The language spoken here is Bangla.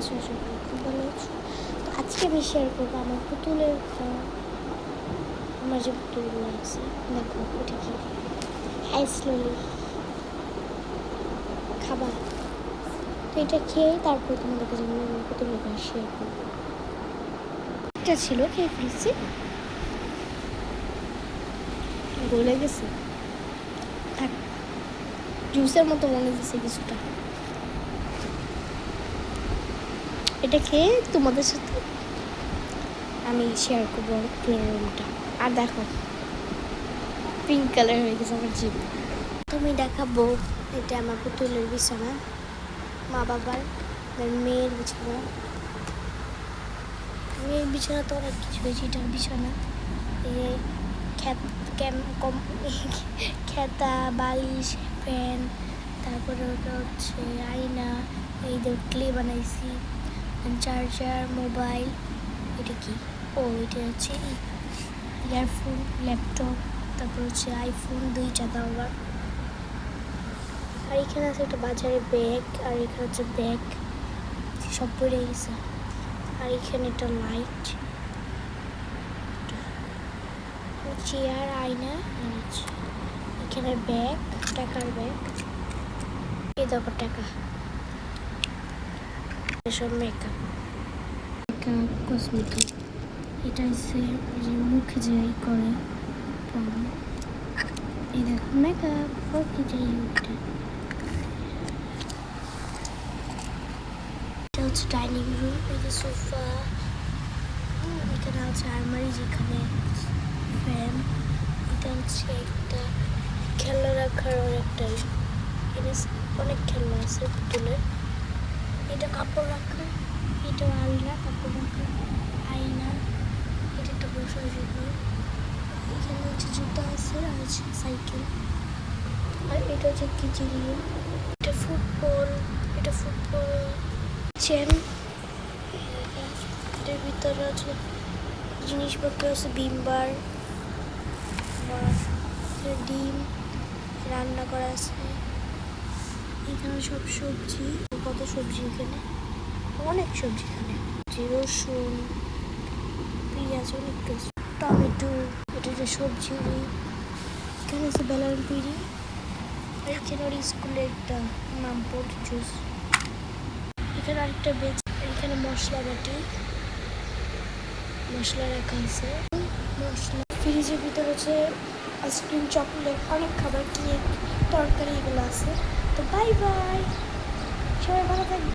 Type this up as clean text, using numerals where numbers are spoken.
আছো? সবাই খুব ভালো আছো। তো আজকে আমি শেয়ার করবো আমার পুতুলের আমার যে পুতুলগুলো আছে। দেখো এটা কি স্লোলি খাবার। তো এটা খেয়ে তারপর তোমাদের কাছে আমি আমার পুতুলের কাছে শেয়ার করবো। এটা ছিল খেয়ে ফেলছি, গলে গেছে, থাক, জুসের মতো মনে দিচ্ছে কিছুটা। এটা খেয়ে তোমাদের সাথে আমি শেয়ার করবো রুমটা। আর দেখো পিঙ্ক কালার হয়ে গেছে আমার জিভ। তুমি দেখাবো এটা আমার পুতুলের বিছানা, মা বাবার মেয়ের বিছানা। মেয়ের বিছানা তো অনেক কিছু হয়েছে। এটার বিছানা এই যে খেতা, বালিশ, ফ্যান, তারপরে ওটা হচ্ছে আয়না, এই যে ক্লে বানাইছি, চার্জার, মোবাইল, এটা কি এটা হচ্ছে ইয়ারফোন, ল্যাপটপ, তারপর হচ্ছে আইফোন 2টা আবার। আর এখানে আছে একটা বাজারে ব্যাগ, আর এখানে হচ্ছে ব্যাগ সব পড়ে গেছে। আর এখানে একটা লাইট, চেয়ার, আয়না, এখানে ব্যাগ, টাকার ব্যাগ, এই দেখো টাকা, এসব মেকআপ কসমেটিক। এটা হচ্ছে যে মুখে যে করে এই দেখো মেকআপ, ওকে যাই ওটা। এটা হচ্ছে ডাইনিং রুম, এই যে সোফা, এখানে আছে আলমারি যেখানে ফ্যান, এটা হচ্ছে একটা খেলনা রাখার অনেকটাই, এখানে অনেক খেলনা আছে পুতুলের। এটা কাপড় রাখা, এটা আলনা, কাপড় রাখা, আয়না, এটা একটা বসার জন্য, এখানে হচ্ছে জুতা আছে, আর হচ্ছে সাইকেল। আর এটা হচ্ছে কিচেন রুম, এটা ফুটবল, চেন, এটার ভিতরে আছে জিনিসপত্র আছে, ভিমবার, ডিম রান্না করা আছে, এখানে সব সবজি, কত সবজি, এখানে অনেক সবজি, এখানে রসুন, পেঁয়াজ, অনেক কিছু, টমেটো, এটা যে সবজি, এখানে আছে বেলার পিড়ি, আর এখানে ওর স্কুলের একটা নাম পড়ে জুস, এখানে আরেকটা বেজ, এখানে মশলা বাটি, মশলা রাখা আছে, মশলা। ফ্রিজের ভিতরে হচ্ছে আইসক্রিম, চকলেট, অনেক খাবার, কেক, তরকারি, এগুলো আছে। তো বাই বাই, সবাই ভালো থাকবে।